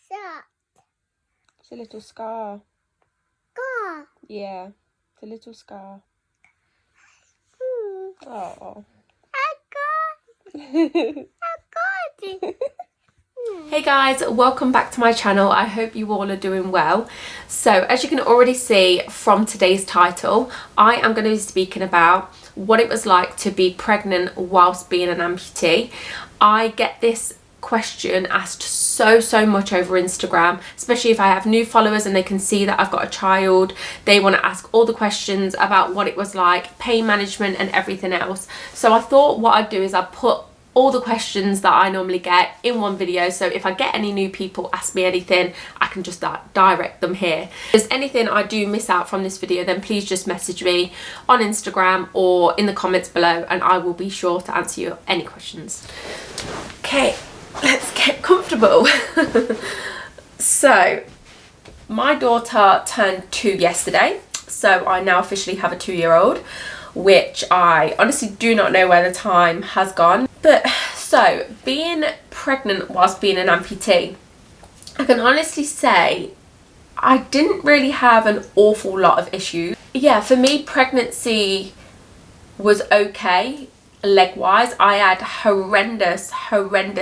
that? It's a little scar. Scar. Yeah, it's a little scar. Oh. I got it. Hey guys, welcome back to my channel. I hope you all are doing well. So as you can already see from today's title, I am going to be speaking about what it was like to be pregnant whilst being an amputee. I get this question asked so much over Instagram, especially if I have new followers and they can see that I've got a child. They want to ask all the questions about what it was like, pain management and everything else. So I thought what I'd do is I'd put all the questions that I normally get in one video, so if I get any new people ask me anything, I can just direct them here. If there's anything I do miss out from this video, then please just message me on Instagram or in the comments below and I will be sure to answer you any questions. Okay, let's get comfortable. So my daughter turned 2 yesterday, so I now officially have a 2-year-old, which I honestly do not know where the time has gone. But so being pregnant whilst being an amputee, I can honestly say I didn't really have an awful lot of issues. Yeah, for me pregnancy was okay leg wise. I had horrendous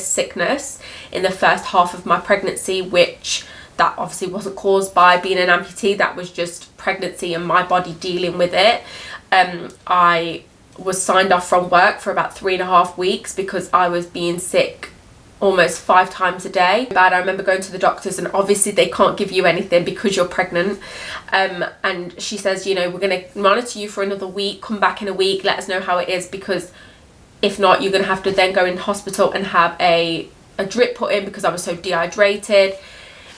sickness in the first half of my pregnancy, which that obviously wasn't caused by being an amputee. That was just pregnancy and my body dealing with it. I was signed off from work for about 3.5 weeks because I was being sick almost 5 times a day. But I remember going to the doctors and obviously they can't give you anything because you're pregnant. And she says, you know, we're going to monitor you for another week, come back in a week, let us know how it is, because if not, you're going to have to then go in hospital and have a drip put in because I was so dehydrated.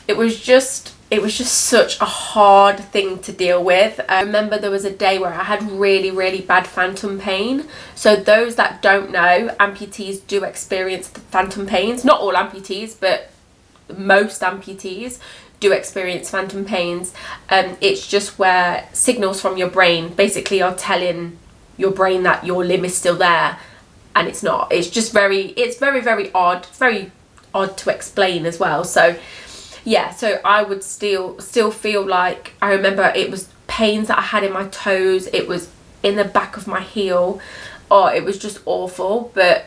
It was just such a hard thing to deal with. I remember there was a day where I had really bad phantom pain. So those that don't know, amputees do experience the phantom pains. Not all amputees, but most amputees do experience phantom pains. It's just where signals from your brain basically are telling your brain that your limb is still there and it's not. It's just very odd. It's very odd to explain as well. So yeah, so I would still feel like, I remember it was pains that I had in my toes, it was in the back of my heel. Oh, it was just awful. But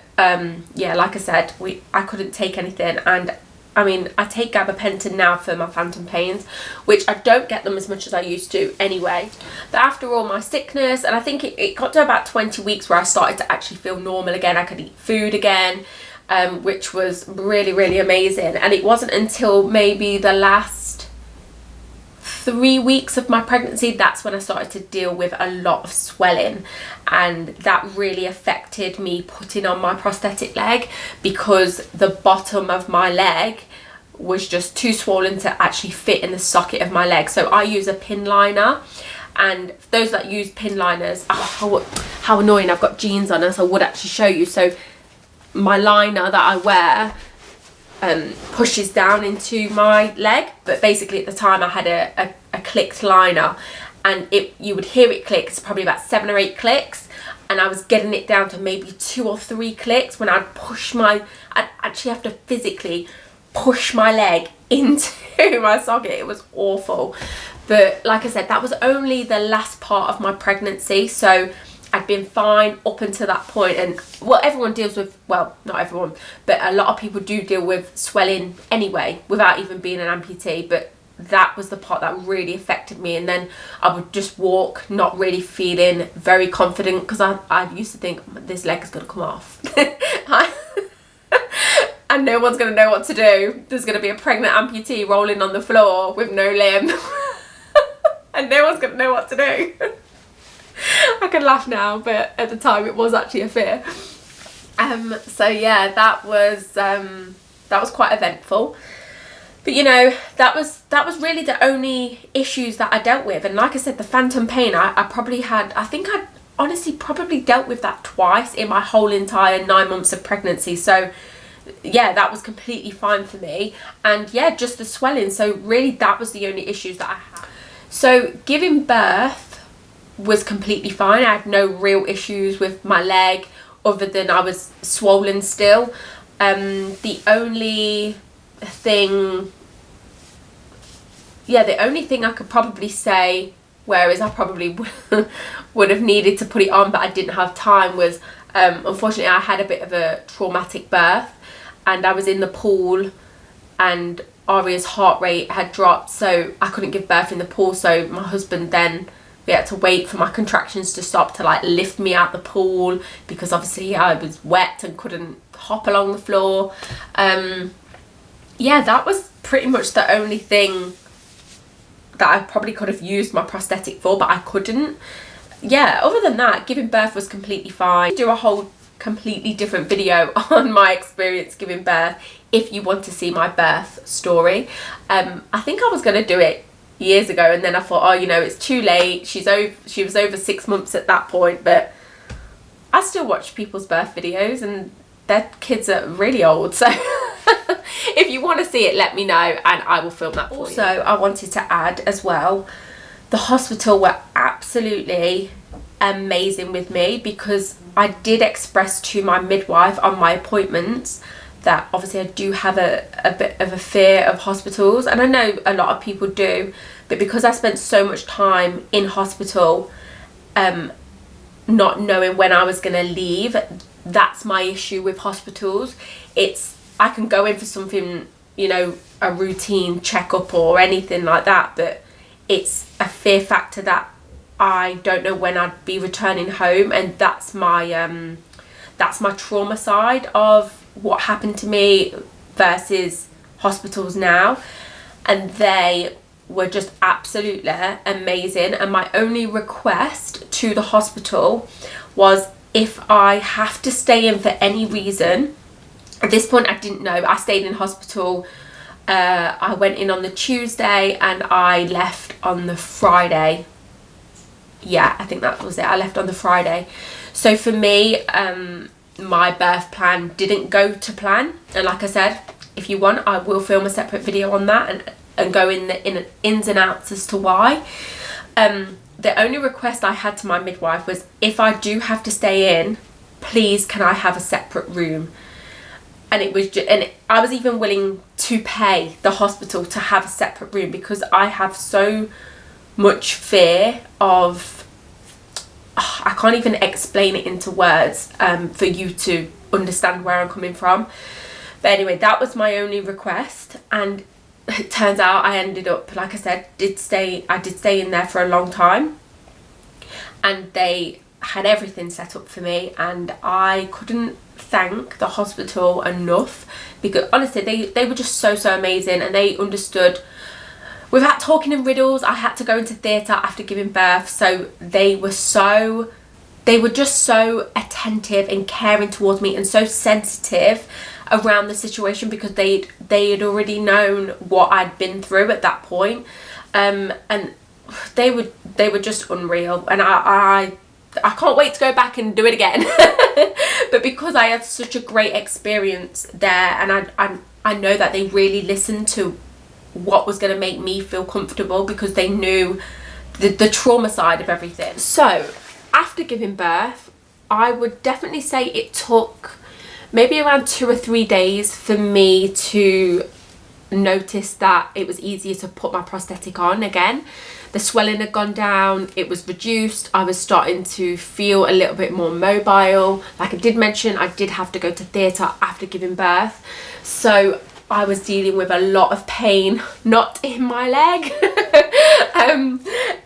yeah, like I said, I couldn't take anything. And I mean, I take gabapentin now for my phantom pains, which I don't get them as much as I used to anyway. But after all my sickness, and I think it got to about 20 weeks where I started to actually feel normal again. I could eat food again. Which was really amazing. And it wasn't until maybe the last 3 weeks of my pregnancy that's when I started to deal with a lot of swelling, and that really affected me putting on my prosthetic leg because the bottom of my leg was just too swollen to actually fit in the socket of my leg. So I use a pin liner, and those that use pin liners, how annoying, I've got jeans on us, I would actually show you. So my liner that I wear pushes down into my leg, but basically at the time I had a clicked liner, and you would hear it click. It's probably about 7 or 8 clicks, and I was getting it down to maybe 2 or 3 clicks when I'd actually have to physically push my leg into my socket. It was awful. But like I said, that was only the last part of my pregnancy, so I'd been fine up until that point. And well, everyone deals with, well, not everyone, but a lot of people do deal with swelling anyway without even being an amputee. But that was the part that really affected me. And then I would just walk not really feeling very confident because I used to think this leg is going to come off. And no one's going to know what to do. There's going to be a pregnant amputee rolling on the floor with no limb. And no one's going to know what to do. I can laugh now, but at the time it was actually a fear. So yeah, that was quite eventful. But you know, that was really the only issues that I dealt with. And like I said, the phantom pain, I think I honestly probably dealt with that twice in my whole entire 9 months of pregnancy. So yeah, that was completely fine for me. And yeah, just the swelling. So really that was the only issues that I had. So giving birth was completely fine. I had no real issues with my leg other than I was swollen still. The only thing, yeah, the only thing I could probably say, whereas I probably would have needed to put it on but I didn't have time, was unfortunately I had a bit of a traumatic birth, and I was in the pool and Aria's heart rate had dropped, so I couldn't give birth in the pool. So my husband, then we had to wait for my contractions to stop to like lift me out the pool, because obviously I was wet and couldn't hop along the floor. Yeah, that was pretty much the only thing that I probably could have used my prosthetic for, but I couldn't. Yeah, other than that, giving birth was completely fine. Do a whole completely different video on my experience giving birth if you want to see my birth story. I think I was going to do it years ago, and then I thought, oh, you know, it's too late. She was over 6 months at that point, but I still watch people's birth videos and their kids are really old, so if you want to see it, let me know and I will film that for you. Also, I wanted to add as well, the hospital were absolutely amazing with me, because I did express to my midwife on my appointments that obviously I do have a bit of a fear of hospitals, and I know a lot of people do, but because I spent so much time in hospital not knowing when I was going to leave, that's my issue with hospitals. I can go in for something, you know, a routine checkup or anything like that, but it's a fear factor that I don't know when I'd be returning home, and that's my trauma side of what happened to me versus hospitals now. And they were just absolutely amazing, and my only request to the hospital was, if I have to stay in for any reason, at this point I didn't know, I stayed in hospital, I went in on the Tuesday and I left on the Friday. Yeah, I think that was it, I left on the Friday. So for me, my birth plan didn't go to plan, and like I said, if you want, I will film a separate video on that and go in the ins and outs as to why. The only request I had to my midwife was, if I do have to stay in, please can I have a separate room? And it was I was even willing to pay the hospital to have a separate room, because I have so much fear of, I can't even explain it into words for you to understand where I'm coming from. But anyway, that was my only request, and it turns out I ended up, like I said, I did stay in there for a long time, and they had everything set up for me, and I couldn't thank the hospital enough, because honestly they were just so amazing, and they understood. Without talking in riddles, I had to go into theatre after giving birth, so they were just so attentive and caring towards me, and so sensitive around the situation, because they had already known what I'd been through at that point, and they were just unreal, and I can't wait to go back and do it again. But because I had such a great experience there, and I know that they really listened to what was going to make me feel comfortable, because they knew the trauma side of everything. So after giving birth, I would definitely say it took maybe around 2 or 3 days for me to notice that it was easier to put my prosthetic on again. The swelling had gone down, it was reduced, I was starting to feel a little bit more mobile. Like I did mention, I did have to go to theatre after giving birth, so I was dealing with a lot of pain, not in my leg,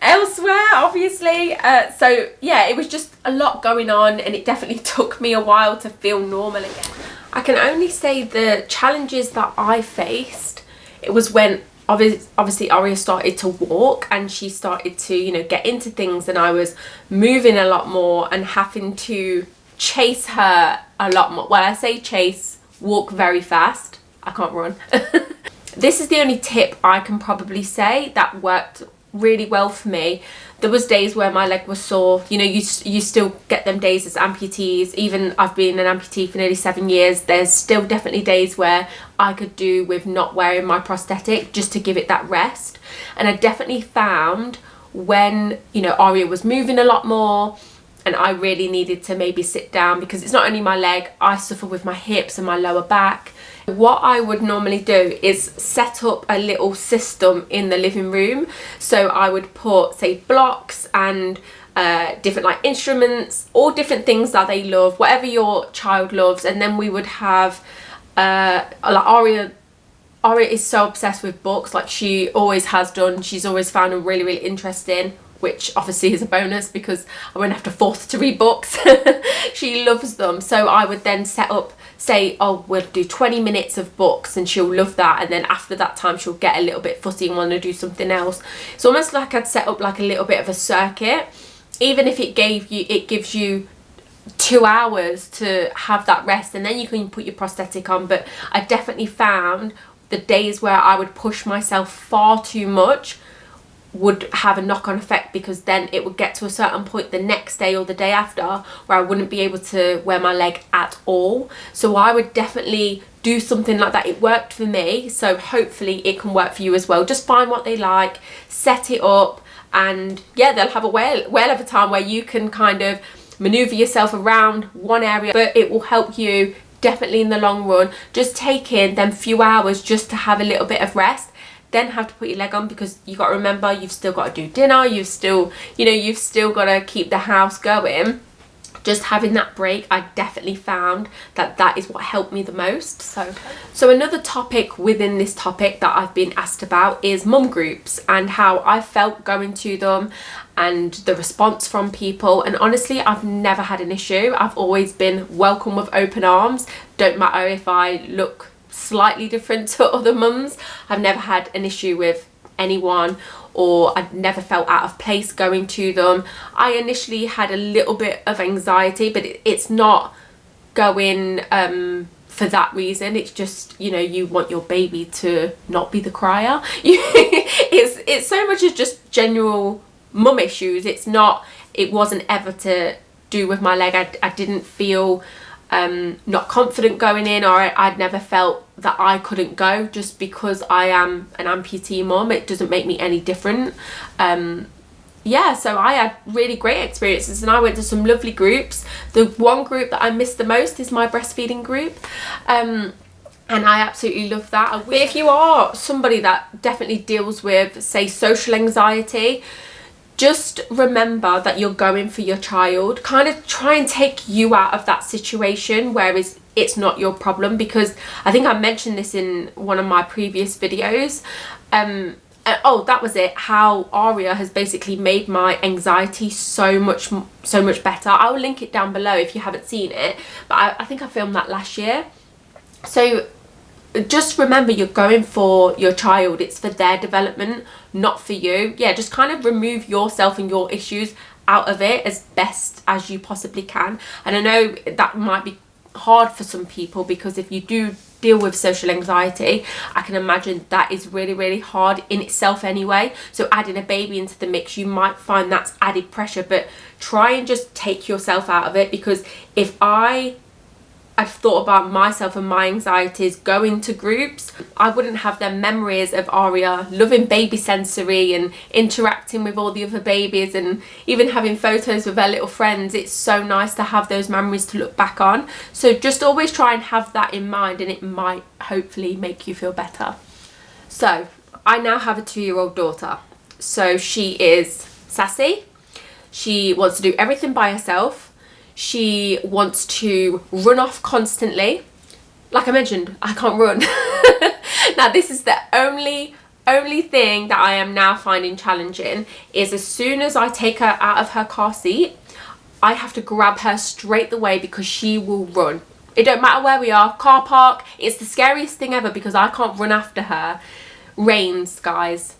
elsewhere obviously. So yeah, it was just a lot going on, and it definitely took me a while to feel normal again. I can only say the challenges that I faced, it was when obviously Aria started to walk, and she started to, you know, get into things, and I was moving a lot more and having to chase her a lot more. Well, I say chase, walk very fast. I can't run. This is the only tip I can probably say that worked really well for me. There was days where my leg was sore. You know, you still get them days as amputees. Even I've been an amputee for nearly 7 years. There's still definitely days where I could do with not wearing my prosthetic, just to give it that rest. And I definitely found when, you know, Aria was moving a lot more and I really needed to maybe sit down, because it's not only my leg, I suffer with my hips and my lower back. What I would normally do is set up a little system in the living room. So I would put, say, blocks and different like instruments, all different things that they love, whatever your child loves. And then we would have like Aria is so obsessed with books, like she always has done. She's always found them really, really interesting, which obviously is a bonus because I won't have to force her to read books. She loves them. So I would then set up, say, oh, we'll do 20 minutes of books, and she'll love that. And then after that time, she'll get a little bit fussy and want to do something else. It's almost like I'd set up like a little bit of a circuit, even if it gives you 2 hours to have that rest, and then you can put your prosthetic on. But I definitely found the days where I would push myself far too much would have a knock-on effect, because then it would get to a certain point the next day or the day after where I wouldn't be able to wear my leg at all. So I would definitely do something like that. It worked for me, so hopefully it can work for you as well. Just find what they like, set it up, and yeah, they'll have a well of a time where you can kind of maneuver yourself around one area, but it will help you definitely in the long run. Just take in them few hours just to have a little bit of rest, then have to put your leg on, because you got to remember you've still got to do dinner, you've still got to keep the house going. Just having that break, I definitely found that is what helped me the most. So another topic within this topic that I've been asked about is mum groups and how I felt going to them and the response from people. And honestly, I've never had an issue. I've always been welcome with open arms. Don't matter if I look slightly different to other mums. I've never had an issue with anyone, or I'd never felt out of place going to them. I initially had a little bit of anxiety, but it's not going for that reason. It's just, you know, you want your baby to not be the crier. It's so much as just general mum issues. It wasn't ever to do with my leg. I didn't feel not confident going in, or I'd never felt that I couldn't go just because I am an amputee mum. It doesn't make me any different. Yeah, so I had really great experiences, and I went to some lovely groups. The one group that I missed the most is my breastfeeding group, and I absolutely love that. But if you are somebody that definitely deals with, say, social anxiety, just remember that you're going for your child. Kind of try and take you out of that situation where it's not your problem, because I think I mentioned this in one of my previous videos. Oh, that was it, how Aria has basically made my anxiety so much better. I will link it down below if you haven't seen it, but I think I filmed that last year. So just remember, you're going for your child. It's for their development, not for you. Yeah, just kind of remove yourself and your issues out of it as best as you possibly can. And I know that might be hard for some people, because if you do deal with social anxiety, I can imagine that is really, really hard in itself anyway. So adding a baby into the mix, you might find that's added pressure, but try and just take yourself out of it. Because if I've thought about myself and my anxieties going to groups, I wouldn't have them memories of Aria loving baby sensory and interacting with all the other babies, and even having photos with her little friends. It's so nice to have those memories to look back on. So just always try and have that in mind, and it might hopefully make you feel better. So I now have a 2-year-old daughter. So she is sassy. She wants to do everything by herself. She wants to run off constantly. Like I mentioned, I can't run. Now this is the only thing that I am now finding challenging, is as soon as I take her out of her car seat, I have to grab her straight away, because she will run. It don't matter where we are, car park. It's the scariest thing ever, because I can't run after her. Reins, guys.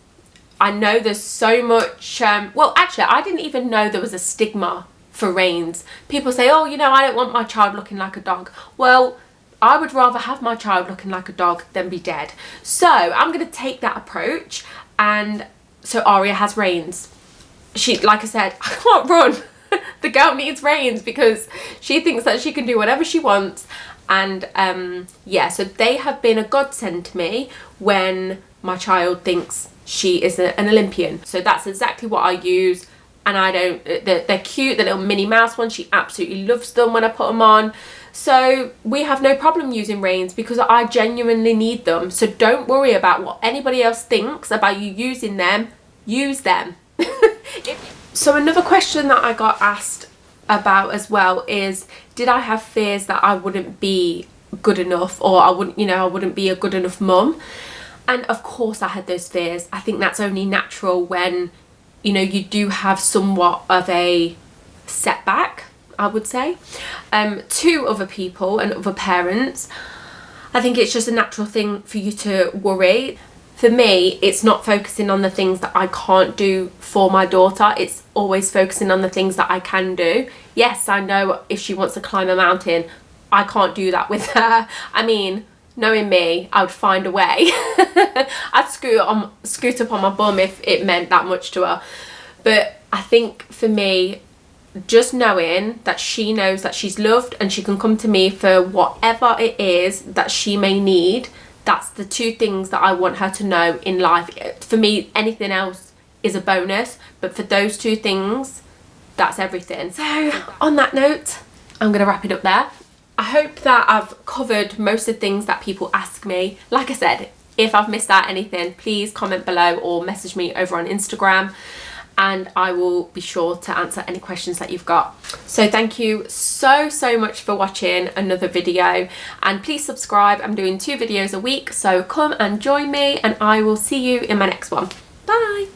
I know there's so much, well actually I didn't even know there was a stigma for reins. People say, oh, you know, I don't want my child looking like a dog. Well, I would rather have my child looking like a dog than be dead. So I'm going to take that approach. And so Aria has reins. She, like I said, I can't run. The girl needs reins, because she thinks that she can do whatever she wants. And yeah, so they have been a godsend to me when my child thinks she is an Olympian. So that's exactly what I use. and I don't, they're cute, the little Minnie Mouse ones. She absolutely loves them when I put them on. So we have no problem using reins because I genuinely need them. So don't worry about what anybody else thinks about you using them. Use them. So another question that I got asked about as well is, did I have fears that I wouldn't be good enough, or I wouldn't, you know, I wouldn't be a good enough mum? And of course I had those fears. I think that's only natural when, you know, you do have somewhat of a setback, I would say, to other people and other parents. I think it's just a natural thing for you to worry. For me, it's not focusing on the things that I can't do for my daughter. It's always focusing on the things that I can do. Yes, I know if she wants to climb a mountain, I can't do that with her. I mean, knowing me, I would find a way. I'd scoot up on my bum if it meant that much to her. But I think for me, just knowing that she knows that she's loved and she can come to me for whatever it is that she may need, that's the two things that I want her to know in life. For me, anything else is a bonus, but for those two things, that's everything. So on that note, I'm going to wrap it up there. I hope that I've covered most of the things that people ask me. Like I said, if I've missed out anything, please comment below or message me over on Instagram, and I will be sure to answer any questions that you've got. So thank you so much for watching another video, and please subscribe. I'm doing 2 videos a week, so come and join me, and I will see you in my next one. Bye.